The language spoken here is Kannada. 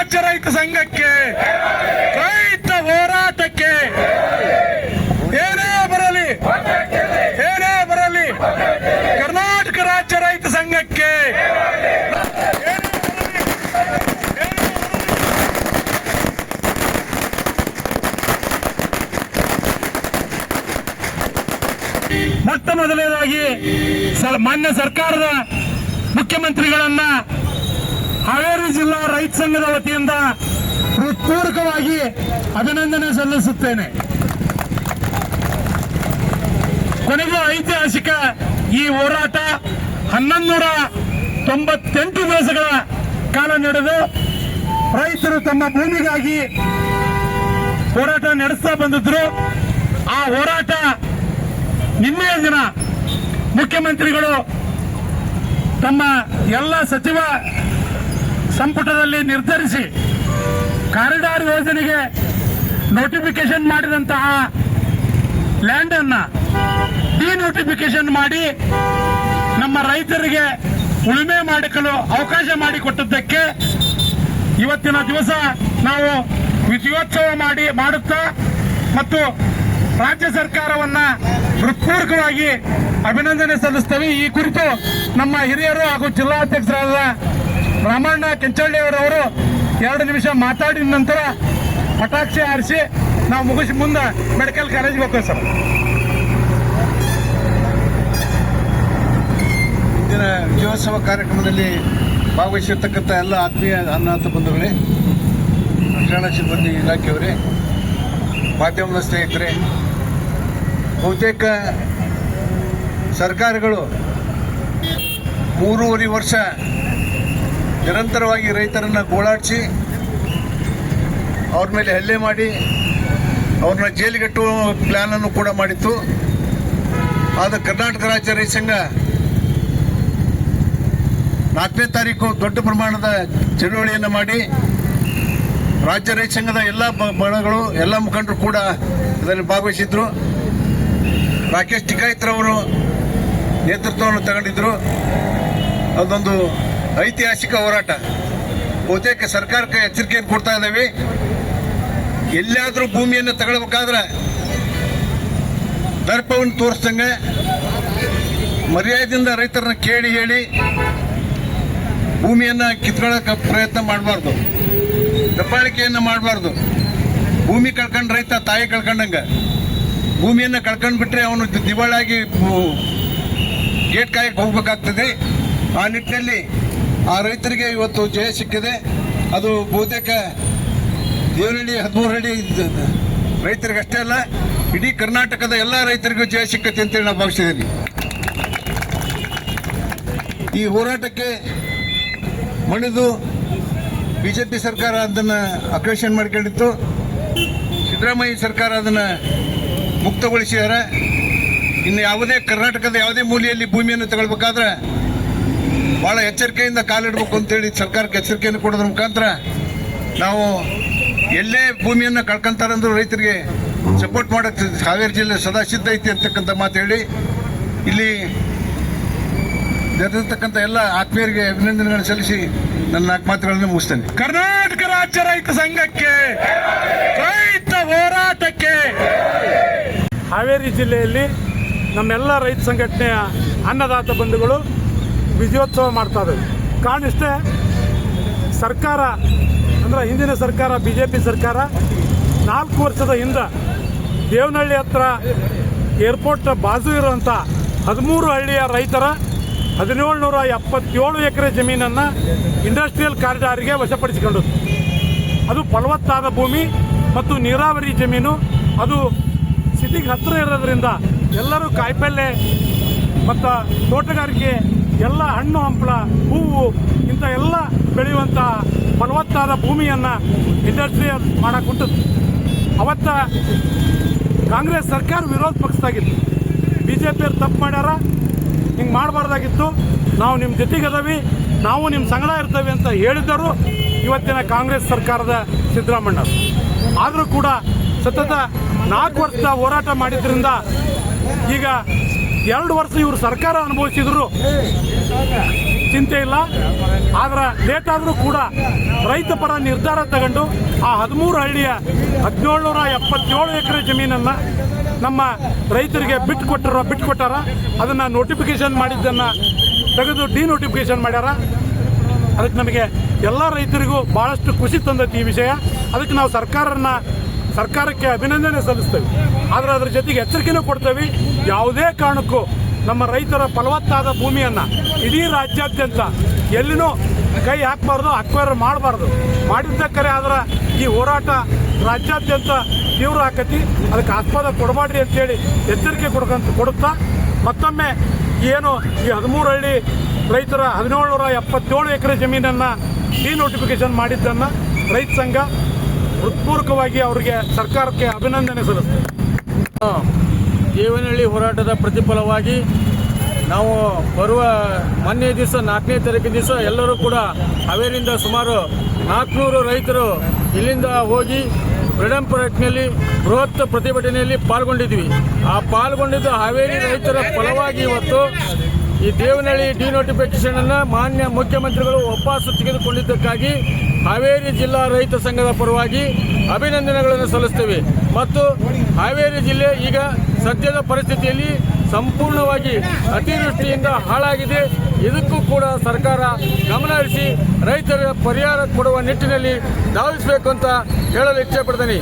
ರಾಜ್ಯ ರೈತ ಸಂಘಕ್ಕೆ, ರೈತ ಹೋರಾಟಕ್ಕೆ ಏನೇ ಬರಲಿ ಕರ್ನಾಟಕ ರಾಜ್ಯ ರೈತ ಸಂಘಕ್ಕೆ ಮೊಟ್ಟ ಮೊದಲನೇದಾಗಿ ಮಾನ್ಯ ಸರ್ಕಾರದ ಮುಖ್ಯಮಂತ್ರಿಗಳನ್ನ ಹಾವೇರಿ ಜಿಲ್ಲಾ ರೈತ ಸಂಘದ ವತಿಯಿಂದ ಹೃತ್ಪೂರ್ವಕವಾಗಿ ಅಭಿನಂದನೆ ಸಲ್ಲಿಸುತ್ತೇನೆ. ಕೊನೆಗೂ ಐತಿಹಾಸಿಕ ಈ ಹೋರಾಟ 1198 ದಿವಸಗಳ ಕಾಲ ನಡೆದು ರೈತರು ತಮ್ಮ ಭೂಮಿಗಾಗಿ ಹೋರಾಟ ನಡೆಸ್ತಾ ಬಂದಿದ್ರು. ಆ ಹೋರಾಟ ನಿನ್ನೆಯ ದಿನ ಮುಖ್ಯಮಂತ್ರಿಗಳು ತಮ್ಮ ಎಲ್ಲ ಸಚಿವ ಸಂಪುಟದಲ್ಲಿ ನಿರ್ಧರಿಸಿ ಕಾರಿಡಾರ್ ಯೋಜನೆಗೆ ನೋಟಿಫಿಕೇಶನ್ ಮಾಡಿದಂತಹ ಲ್ಯಾಂಡ್ ಅನ್ನ ಡಿನೋಟಿಫಿಕೇಶನ್ ಮಾಡಿ ನಮ್ಮ ರೈತರಿಗೆ ಉಳುಮೆ ಮಾಡಿಕೊಳ್ಳಲು ಅವಕಾಶ ಮಾಡಿಕೊಟ್ಟದ್ದಕ್ಕೆ ಇವತ್ತಿನ ದಿವಸ ನಾವು ವಿಜಯೋತ್ಸವ ಮಾಡುತ್ತಾ ಮತ್ತು ರಾಜ್ಯ ಸರ್ಕಾರವನ್ನ ಹೃತ್ಪೂರ್ವಕವಾಗಿ ಅಭಿನಂದನೆ ಸಲ್ಲಿಸ್ತೇವೆ. ಈ ಕುರಿತು ನಮ್ಮ ಹಿರಿಯರು ಹಾಗೂ ಜಿಲ್ಲಾಧ್ಯಕ್ಷರಾದ ರಾಮಣ್ಣ ಕೆಂಚಳ್ಳಿ ಅವರವರು 2 ನಿಮಿಷ ಮಾತಾಡಿದ ನಂತರ ಪಟಾಕ್ಷಿ ಹಾರಿಸಿ ನಾವು ಮುಗಿಸಿ ಮುಂದೆ ಮೆಡಿಕಲ್ ಕಾಲೇಜ್ಗೆ ಹೋಗ್ತೇವೆ ಸರ್. ಇಂದಿನ ವಿಜಯೋತ್ಸವ ಕಾರ್ಯಕ್ರಮದಲ್ಲಿ ಭಾಗವಹಿಸಿರ್ತಕ್ಕಂಥ ಎಲ್ಲ ಆತ್ಮೀಯ ಅನಾಥ ಬಂಧುಗಳೇ, ರಕ್ಷಣಾ ಸಿಬ್ಬಂದಿ ಇಲಾಖೆಯವರೇ, ಮಾಧ್ಯಮದ ಸ್ನೇಹಿತರೆ, ಬಹುತೇಕ ಸರ್ಕಾರಗಳು 3.5 ವರ್ಷ ನಿರಂತರವಾಗಿ ರೈತರನ್ನು ಗೋಳಾಡಿಸಿ ಅವ್ರ ಮೇಲೆ ಹಲ್ಲೆ ಮಾಡಿ ಅವ್ರನ್ನ ಜೈಲಿಗಟ್ಟುವ ಪ್ಲಾನನ್ನು ಕೂಡ ಮಾಡಿತ್ತು. ಆದ ಕರ್ನಾಟಕ ರಾಜ್ಯ ರೈತ ಸಂಘ 4ನೇ ತಾರೀಕು ದೊಡ್ಡ ಪ್ರಮಾಣದ ಚಳುವಳಿಯನ್ನು ಮಾಡಿ ರಾಜ್ಯ ರೈತ ಸಂಘದ ಎಲ್ಲ ಬಣಗಳು ಎಲ್ಲ ಮುಖಂಡರು ಕೂಡ ಇದರಲ್ಲಿ ಭಾಗವಹಿಸಿದ್ರು. ರಾಕೇಶ್ ಟಿಕಾಯಿತ್ರವರು ನೇತೃತ್ವವನ್ನು ತಗೊಂಡಿದ್ರು. ಅದೊಂದು ಐತಿಹಾಸಿಕ ಹೋರಾಟ. ಬಹುತೇಕ ಸರ್ಕಾರಕ್ಕೆ ಎಚ್ಚರಿಕೆಯನ್ನು ಕೊಡ್ತಾ ಇದ್ದೇವೆ. ಎಲ್ಲಾದರೂ ಭೂಮಿಯನ್ನು ತಗೊಳ್ಬೇಕಾದ್ರೆ ದರ್ಪವನ್ನು ತೋರಿಸ್ದಂಗೆ ಮರ್ಯಾದೆಯಿಂದ ರೈತರನ್ನ ಕೇಳಿ ಹೇಳಿ ಭೂಮಿಯನ್ನು ಕಿತ್ಕೊಳ್ಳೋಕೆ ಪ್ರಯತ್ನ ಮಾಡಬಾರ್ದು, ದಬ್ಬಾಳಿಕೆಯನ್ನು ಮಾಡಬಾರ್ದು. ಭೂಮಿ ಕಳ್ಕೊಂಡು ರೈತ ತಾಯಿ ಕಳ್ಕೊಂಡಂಗೆ ಭೂಮಿಯನ್ನು ಕಳ್ಕೊಂಡ್ಬಿಟ್ರೆ ಅವನು ದಿವಾಳಾಗಿ ಗೇಟ್ ಕಾಯಕ್ಕೆ ಹೋಗ್ಬೇಕಾಗ್ತದೆ. ಆ ನಿಟ್ಟಿನಲ್ಲಿ ಆ ರೈತರಿಗೆ ಇವತ್ತು ಜಯ ಸಿಕ್ಕಿದೆ. ಅದು ಬಹುತೇಕ ದೇವನಹಳ್ಳಿ 13 ಹಳ್ಳಿ ರೈತರಿಗಷ್ಟೇ ಅಲ್ಲ, ಇಡೀ ಕರ್ನಾಟಕದ ಎಲ್ಲ ರೈತರಿಗೂ ಜಯ ಸಿಕ್ಕತ್ತೆ ಅಂತೇಳಿ ನಾವು ಭಾವಿಸಿದ್ದೀವಿ. ಈ ಹೋರಾಟಕ್ಕೆ ಮಣಿದು ಬಿಜೆಪಿ ಸರ್ಕಾರ ಅದನ್ನು ಅಕ್ವೇಷನ್ ಮಾಡ್ಕೊಂಡಿತ್ತು. ಸಿದ್ದರಾಮಯ್ಯ ಸರ್ಕಾರ ಅದನ್ನು ಮುಕ್ತಗೊಳಿಸಿದ್ದಾರೆ. ಇನ್ನು ಯಾವುದೇ ಕರ್ನಾಟಕದ ಯಾವುದೇ ಮೂಲೆಯಲ್ಲಿ ಭೂಮಿಯನ್ನು ತಗೊಳ್ಬೇಕಾದ್ರೆ ಬಹಳ ಎಚ್ಚರಿಕೆಯಿಂದ ಕಾಲಿಡಬೇಕು ಅಂತೇಳಿ ಸರ್ಕಾರಕ್ಕೆ ಎಚ್ಚರಿಕೆಯನ್ನು ಕೊಡೋದ್ರ ಮುಖಾಂತರ ನಾವು ಎಲ್ಲೇ ಭೂಮಿಯನ್ನು ಕಳ್ಕೊಂತಾರಂದ್ರೂ ರೈತರಿಗೆ ಸಪೋರ್ಟ್ ಮಾಡೋಕ್ಕೆ ಹಾವೇರಿ ಜಿಲ್ಲೆ ಸದಾ ಸಿದ್ಧ ಐತಿ ಅಂತಕ್ಕಂಥ ಮಾತು ಹೇಳಿ ಇಲ್ಲಿ ನಡೆದಿರ್ತಕ್ಕಂಥ ಎಲ್ಲ ಆತ್ಮೀಯರಿಗೆ ಅಭಿನಂದನೆಗಳನ್ನು ಸಲ್ಲಿಸಿ ನನ್ನ 4 ಮಾತುಗಳನ್ನು ಮುಗಿಸ್ತೇನೆ. ಕರ್ನಾಟಕ ರಾಜ್ಯ ರೈತ ಸಂಘಕ್ಕೆ, ರೈತ ಹೋರಾಟಕ್ಕೆ. ಹಾವೇರಿ ಜಿಲ್ಲೆಯಲ್ಲಿ ನಮ್ಮೆಲ್ಲ ರೈತ ಸಂಘಟನೆಯ ಅನ್ನದಾತ ಬಂಧುಗಳು ವಿಜಯೋತ್ಸವ ಮಾಡ್ತಾ ಇದ್ದಾರೆ. ಕಾರಣ ಇಷ್ಟೇ, ಸರ್ಕಾರ ಅಂದರೆ ಹಿಂದಿನ ಸರ್ಕಾರ ಬಿಜೆಪಿ ಸರ್ಕಾರ 4 ವರ್ಷದ ಹಿಂದೆ ದೇವನಹಳ್ಳಿ ಹತ್ರ ಏರ್ಪೋರ್ಟ್ ಬಾಜು ಇರುವಂಥ 13 ಹಳ್ಳಿಯ ರೈತರ 1777 ಎಕರೆ ಜಮೀನನ್ನು ಇಂಡಸ್ಟ್ರಿಯಲ್ ಕಾರಿಡಾರಿಗೆ ವಶಪಡಿಸಿಕೊಂಡದ್ದು. ಅದು ಫಲವತ್ತಾದ ಭೂಮಿ ಮತ್ತು ನೀರಾವರಿ ಜಮೀನು. ಅದು ಸಿಟಿಗೆ ಹತ್ತಿರ ಇರೋದ್ರಿಂದ ಎಲ್ಲರೂ ಕಾಯಿಪಲ್ಲೆ ಮತ್ತು ತೋಟಗಾರಿಕೆ ಎಲ್ಲ ಹಣ್ಣು ಹಂಪಲ ಹೂವು ಇಂಥ ಎಲ್ಲ ಬೆಳೆಯುವಂಥ ಫಲವತ್ತಾದ ಭೂಮಿಯನ್ನು ಇಂಡಸ್ಟ್ರಿಯಲ್ ಮಾಡಕ್ಕೆ ಅವತ್ತ ಕಾಂಗ್ರೆಸ್ ಸರ್ಕಾರ ವಿರೋಧ ಪಕ್ಷದಾಗಿತ್ತು. ಬಿಜೆಪಿಯವ್ರು ತಪ್ಪು ಮಾಡ್ಯಾರ, ಹಿಂಗೆ ಮಾಡಬಾರ್ದಾಗಿತ್ತು, ನಾವು ನಿಮ್ಮ ಜೊತೆಗದವಿ, ನಾವು ನಿಮ್ಮ ಸಂಗಡ ಇರ್ತೇವೆ ಅಂತ ಹೇಳಿದ್ದರು ಇವತ್ತಿನ ಕಾಂಗ್ರೆಸ್ ಸರ್ಕಾರದ ಸಿದ್ದರಾಮಯ್ಯ. ಆದರೂ ಕೂಡ ಸತತ 4 ವರ್ಷದ ಹೋರಾಟ ಮಾಡಿದ್ರಿಂದ ಈಗ 2 ವರ್ಷ ಇವರು ಸರ್ಕಾರ ಅನುಭವಿಸಿದ್ರು. ಚಿಂತೆ ಇಲ್ಲ. ಆದ್ರೆ ಲೇಟ್ ಆದರೂ ಕೂಡ ರೈತ ಪರ ನಿರ್ಧಾರ ತಗೊಂಡು ಆ 13 ಹಳ್ಳಿಯ 1777 ಎಕರೆ ಜಮೀನನ್ನು ನಮ್ಮ ರೈತರಿಗೆ ಬಿಟ್ಟುಕೊಟ್ಟಾರ. ಅದನ್ನು ನೋಟಿಫಿಕೇಶನ್ ಮಾಡಿದ್ದನ್ನು ತೆಗೆದು ಡಿನೋಟಿಫಿಕೇಶನ್ ಮಾಡ್ಯಾರ. ಅದಕ್ಕೆ ನಮಗೆ ಎಲ್ಲ ರೈತರಿಗೂ ಭಾಳಷ್ಟು ಖುಷಿ ತಂದೈತಿ ಈ ವಿಷಯ. ಅದಕ್ಕೆ ನಾವು ಸರ್ಕಾರಕ್ಕೆ ಅಭಿನಂದನೆ ಸಲ್ಲಿಸ್ತೇವೆ. ಆದರೆ ಅದರ ಜೊತೆಗೆ ಎಚ್ಚರಿಕೆನೂ ಕೊಡ್ತೇವೆ. ಯಾವುದೇ ಕಾರಣಕ್ಕೂ ನಮ್ಮ ರೈತರ ಫಲವತ್ತಾದ ಭೂಮಿಯನ್ನು ಇಡೀ ರಾಜ್ಯಾದ್ಯಂತ ಎಲ್ಲಿನೂ ಕೈ ಹಾಕಬಾರ್ದು, ಅಕ್ವೈರ್ ಮಾಡಬಾರ್ದು. ಮಾಡಿದ್ದಕ್ಕರೆ ಆದ್ರೆ ಈ ಹೋರಾಟ ರಾಜ್ಯಾದ್ಯಂತ ತೀವ್ರ ಆಕತಿ. ಅದಕ್ಕೆ ಆಸ್ಪದ ಕೊಡಬಾಡ್ರಿ ಅಂತೇಳಿ ಎಚ್ಚರಿಕೆ ಕೊಡುತ್ತಾ ಮತ್ತೊಮ್ಮೆ ಏನು ಈ 13 ಹಳ್ಳಿ ರೈತರ 1777 ಎಕರೆ ಜಮೀನನ್ನು ಡಿನೋಟಿಫಿಕೇಶನ್ ಮಾಡಿದ್ದನ್ನು ರೈತ ಸಂಘ ಹೃತ್ಪೂರ್ವಕವಾಗಿ ಅವರಿಗೆ ಸರ್ಕಾರಕ್ಕೆ ಅಭಿನಂದನೆ ಸಲ್ಲಿಸ್ತೇವೆ. ದೇವನಹಳ್ಳಿ ಹೋರಾಟದ ಪ್ರತಿಫಲವಾಗಿ ನಾವು ಬರುವ ಮೊನ್ನೆ ದಿವಸ 4ನೇ ತಾರೀಕಿನ ದಿವಸ ಎಲ್ಲರೂ ಕೂಡ ಹಾವೇರಿಯಿಂದ ಸುಮಾರು 400 ರೈತರು ಇಲ್ಲಿಂದ ಹೋಗಿ ಫ್ರೀಡಂ ಪಾರ್ಕ್ನಲ್ಲಿ ಬೃಹತ್ ಪ್ರತಿಭಟನೆಯಲ್ಲಿ ಪಾಲ್ಗೊಂಡಿದ್ವಿ. ಆ ಪಾಲ್ಗೊಂಡಿದ್ದ ಹಾವೇರಿ ರೈತರ ಫಲವಾಗಿ ಇವತ್ತು ಈ ದೇವನಹಳ್ಳಿ ಡಿನೋಟಿಫಿಕೇಶನ್ ಅನ್ನು ಮಾನ್ಯ ಮುಖ್ಯಮಂತ್ರಿಗಳು ವಾಪಸ್ ತೆಗೆದುಕೊಂಡಿದ್ದಕ್ಕಾಗಿ ಹಾವೇರಿ ಜಿಲ್ಲಾ ರೈತ ಸಂಘದ ಪರವಾಗಿ ಅಭಿನಂದನೆಗಳನ್ನು ಸಲ್ಲಿಸ್ತೇವೆ. ಮತ್ತು ಹಾವೇರಿ ಜಿಲ್ಲೆ ಈಗ ಸದ್ಯದ ಪರಿಸ್ಥಿತಿಯಲ್ಲಿ ಸಂಪೂರ್ಣವಾಗಿ ಅತಿವೃಷ್ಟಿಯಿಂದ ಹಾಳಾಗಿದೆ. ಇದಕ್ಕೂ ಕೂಡ ಸರ್ಕಾರ ಗಮನ ಹರಿಸಿ ರೈತರ ಪರಿಹಾರ ಕೊಡುವ ನಿಟ್ಟಿನಲ್ಲಿ ಧಾವಿಸಬೇಕು ಅಂತ ಹೇಳಲು ಇಚ್ಛೆ ಪಡ್ತೀನಿ.